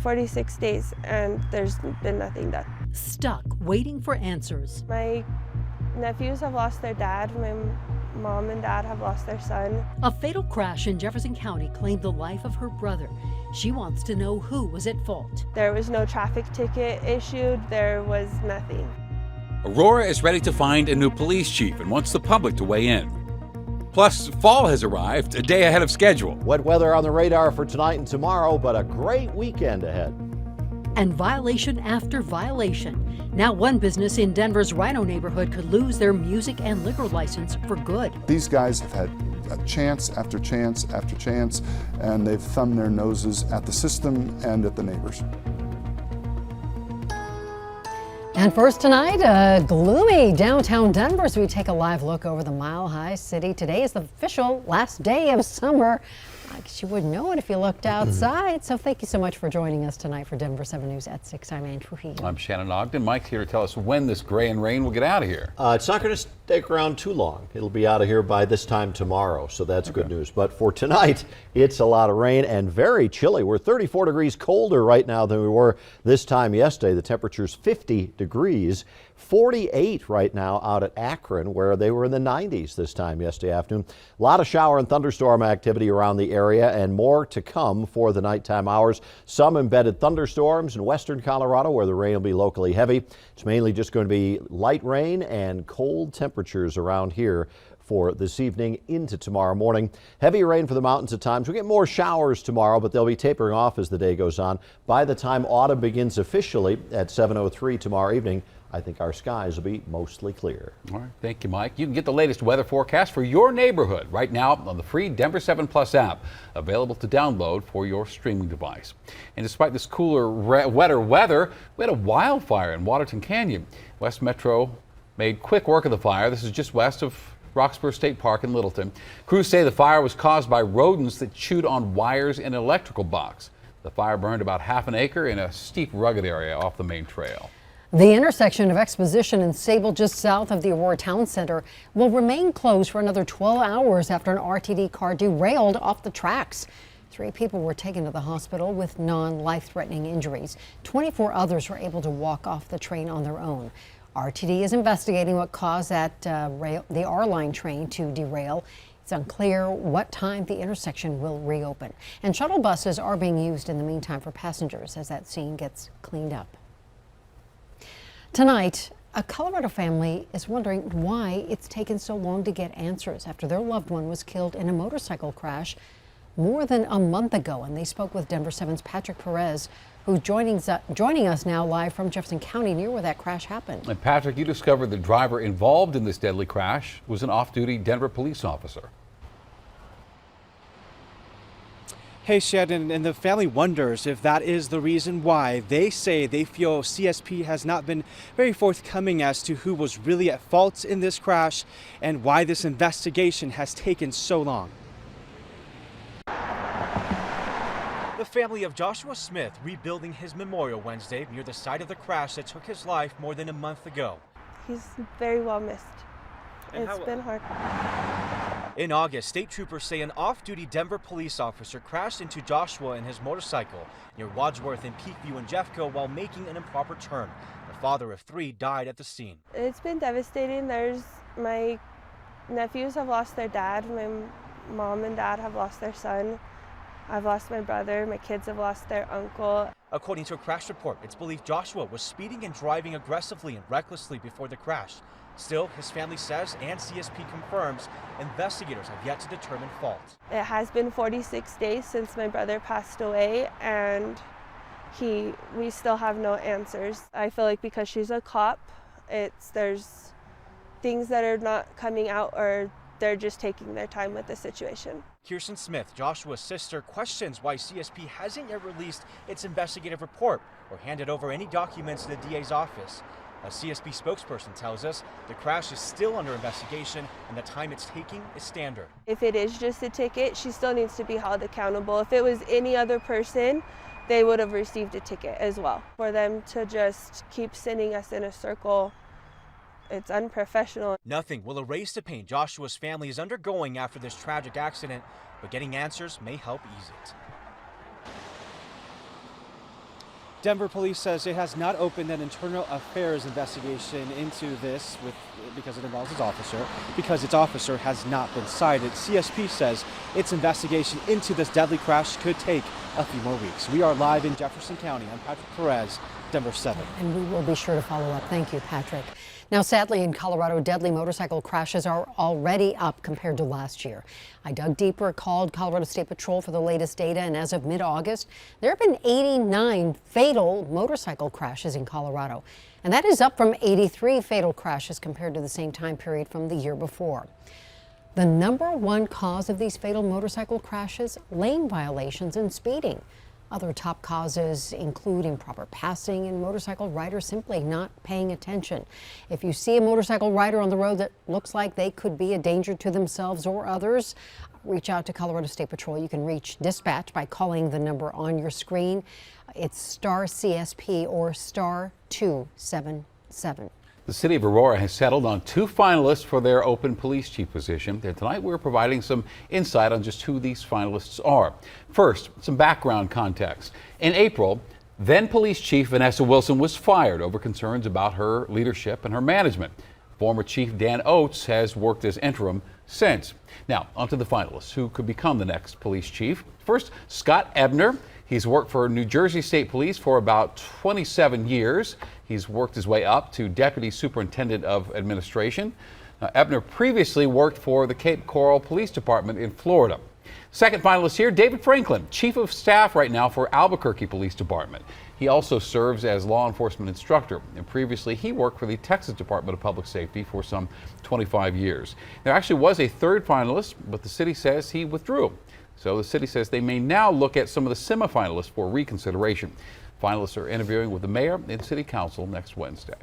46 days and there's been nothing done. Stuck waiting for answers. My nephews have lost their dad. My mom and dad have lost their son. A fatal crash in Jefferson County claimed the life of her brother. She wants to know who was at fault. There was no traffic ticket issued. There was nothing. Aurora is ready to find a new police chief and wants the public to weigh in. Plus, fall has arrived, a day ahead of schedule. Wet weather on the radar for tonight and tomorrow, but a great weekend ahead. And violation after violation. Now one business in Denver's Rhino neighborhood could lose their music and liquor license for good. These guys have had chance after chance after chance, and they've thumbed their noses at the system and at the neighbors. And first tonight, gloomy downtown Denver as we take a live look over the mile-high city. Today is the official last day of summer. I guess you wouldn't know it if you looked outside. So thank you so much for joining us tonight for Denver 7 News at 6. I'm Ann Trujillo. I'm Shannon Ogden. Mike's here to tell us when this gray and rain will get out of here. It's not going to stick around too long. It'll be out of here by this time tomorrow, so that's good news. But for tonight, it's a lot of rain and very chilly. We're 34 degrees colder right now than we were this time yesterday. The temperature's 50 degrees. 48 right now out at Akron, where they were in the 90s this time yesterday afternoon. A lot of shower and thunderstorm activity around the area and more to come for the nighttime hours. Some embedded thunderstorms in western Colorado where the rain will be locally heavy. It's mainly just going to be light rain and cold temperatures around here for this evening into tomorrow morning. Heavy rain for the mountains at times. We get more showers tomorrow, but they'll be tapering off as the day goes on. By the time autumn begins officially at 7:03 tomorrow evening, I think our skies will be mostly clear. All right, thank you, Mike. You can get the latest weather forecast for your neighborhood right now on the free Denver 7 Plus app, available to download for your streaming device. And despite this cooler, wetter weather, we had a wildfire in Waterton Canyon. West Metro made quick work of the fire. This is just west of Roxburgh State Park in Littleton. Crews say the fire was caused by rodents that chewed on wires in an electrical box. The fire burned about half an acre in a steep, rugged area off the main trail. The intersection of Exposition and Sable, just south of the Aurora Town Center, will remain closed for another 12 hours after an RTD car derailed off the tracks. 3 people were taken to the hospital with non-life-threatening injuries. 24 others were able to walk off the train on their own. RTD is investigating what caused the R-Line train to derail. It's unclear what time the intersection will reopen. And shuttle buses are being used in the meantime for passengers as that scene gets cleaned up. Tonight, a Colorado family is wondering why it's taken so long to get answers after their loved one was killed in a motorcycle crash more than a month ago. And they spoke with Denver 7's Patrick Perez, who's joining us now live from Jefferson County, near where that crash happened. And Patrick, you discovered the driver involved in this deadly crash was an off-duty Denver police officer. Hey Shannon, and the family wonders if that is the reason why. They say they feel CSP has not been very forthcoming as to who was really at fault in this crash and why this investigation has taken so long. The family of Joshua Smith rebuilding his memorial Wednesday near the site of the crash that took his life more than a month ago. He's very well missed. It's been hard. In August, state troopers say an off-duty Denver police officer crashed into Joshua and his motorcycle near Wadsworth and Peakview and Jeffco while making an improper turn. The father of 3 died at the scene. It's been devastating. My nephews have lost their dad. My mom and dad have lost their son. I've lost my brother. My kids have lost their uncle. According to a crash report, it's believed Joshua was speeding and driving aggressively and recklessly before the crash. Still, his family says, and CSP confirms, investigators have yet to determine fault. It has been 46 days since my brother passed away, and we still have no answers. I feel like because she's a cop, there's things that are not coming out, or they're just taking their time with the situation. Kirsten Smith, Joshua's sister, questions why CSP hasn't yet released its investigative report or handed over any documents to the DA's office. A CSP spokesperson tells us the crash is still under investigation and the time it's taking is standard. If it is just a ticket, she still needs to be held accountable. If it was any other person, they would have received a ticket as well. For them to just keep sending us in a circle, it's unprofessional. Nothing will erase the pain Joshua's family is undergoing after this tragic accident, but getting answers may help ease it. Denver police says it has not opened an internal affairs investigation into this because it involves its officer has not been cited. CSP says its investigation into this deadly crash could take a few more weeks. We are live in Jefferson County. I'm Patrick Perez, Denver 7. And we will be sure to follow up. Thank you, Patrick. Now, sadly, in Colorado, deadly motorcycle crashes are already up compared to last year. I dug deeper, called Colorado State Patrol for the latest data, and as of mid-August, there have been 89 fatal motorcycle crashes in Colorado. And that is up from 83 fatal crashes compared to the same time period from the year before. The number one cause of these fatal motorcycle crashes, lane violations and speeding. Other top causes include improper passing and motorcycle riders simply not paying attention. If you see a motorcycle rider on the road that looks like they could be a danger to themselves or others, reach out to Colorado State Patrol. You can reach dispatch by calling the number on your screen. It's star CSP or star 277. The city of Aurora has settled on 2 finalists for their open police chief position. And tonight we're providing some insight on just who these finalists are. First, some background context. In April, then police chief Vanessa Wilson was fired over concerns about her leadership and her management. Former Chief Dan Oates has worked as interim since. Now, onto the finalists who could become the next police chief. First, Scott Ebner. He's worked for New Jersey State Police for about 27 years. He's worked his way up to Deputy Superintendent of Administration. Ebner previously worked for the Cape Coral Police Department in Florida. Second finalist here, David Franklin, Chief of Staff right now for Albuquerque Police Department. He also serves as law enforcement instructor, and previously he worked for the Texas Department of Public Safety for some 25 years. There actually was a third finalist, but the city says he withdrew. So the city says they may now look at some of the semifinalists for reconsideration. Finalists are interviewing with the mayor and city council next Wednesday.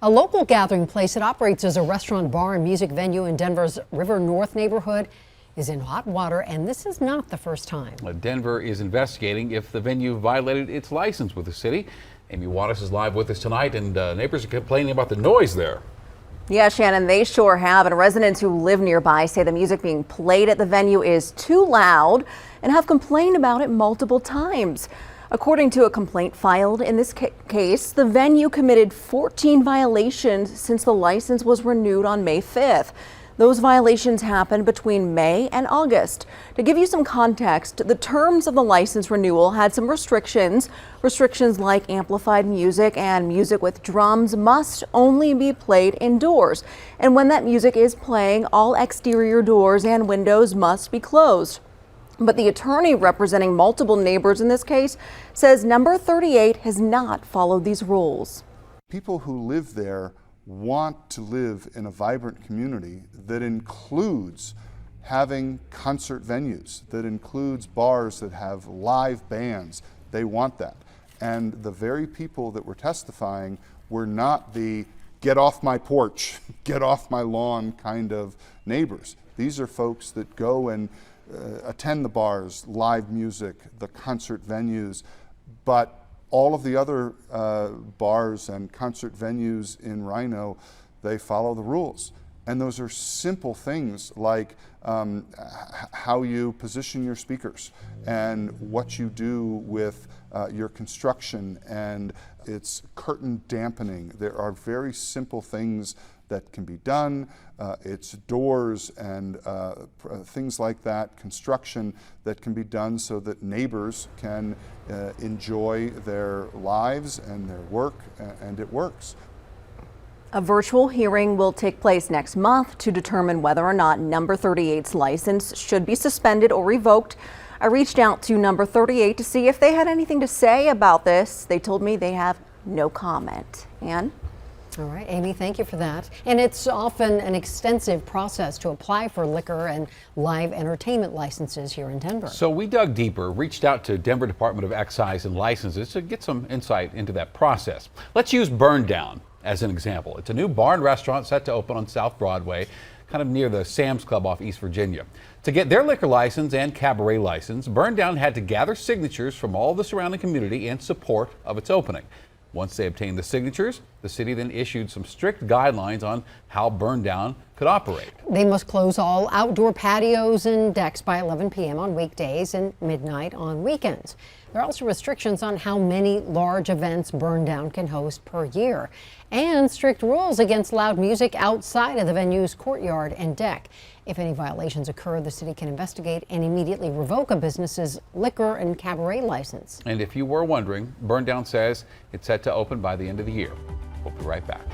A local gathering place that operates as a restaurant, bar, and music venue in Denver's River North neighborhood is in hot water, and this is not the first time. Denver is investigating if the venue violated its license with the city. Amy Wattis is live with us tonight, and neighbors are complaining about the noise there. Yeah, Shannon, they sure have. And residents who live nearby say the music being played at the venue is too loud and have complained about it multiple times. According to a complaint filed in this case, the venue committed 14 violations since the license was renewed on May 5th. Those violations happened between May and August. To give you some context, the terms of the license renewal had some restrictions. Restrictions like amplified music and music with drums must only be played indoors. And when that music is playing, all exterior doors and windows must be closed. But the attorney representing multiple neighbors in this case says number 38 has not followed these rules. People who live there want to live in a vibrant community that includes having concert venues, that includes bars that have live bands. They want that. And the very people that were testifying were not the get off my porch, get off my lawn kind of neighbors. These are folks that go and attend the bars, live music, the concert venues, but all of the other bars and concert venues in Rhino, they follow the rules. And those are simple things like how you position your speakers and what you do with your construction and its curtain dampening. There are very simple things that can be done. It's doors and things like that, construction that can be done so that neighbors can enjoy their lives and their work, and it works. A virtual hearing will take place next month to determine whether or not number 38's license should be suspended or revoked. I reached out to number 38 to see if they had anything to say about this. They told me they have no comment. Ann? All right, Amy, thank you for that. And it's often an extensive process to apply for liquor and live entertainment licenses here in Denver. So we dug deeper, reached out to Denver Department of Excise and Licenses to get some insight into that process. Let's use Burn Down as an example. It's a new bar and restaurant set to open on South Broadway, kind of near the Sam's Club off East Virginia. To get their liquor license and cabaret license, Burn Down had to gather signatures from all the surrounding community in support of its opening. Once they obtained the signatures, The city then issued some strict guidelines on how Burn Down could operate. They must close all outdoor patios and decks by 11 p.m. on weekdays and midnight on weekends. There are also restrictions on how many large events Burn Down can host per year, and strict rules against loud music outside of the venue's courtyard and deck. If any violations occur, the city can investigate and immediately revoke a business's liquor and cabaret license. And if you were wondering, Burn Down says it's set to open by the end of the year. We'll be right back.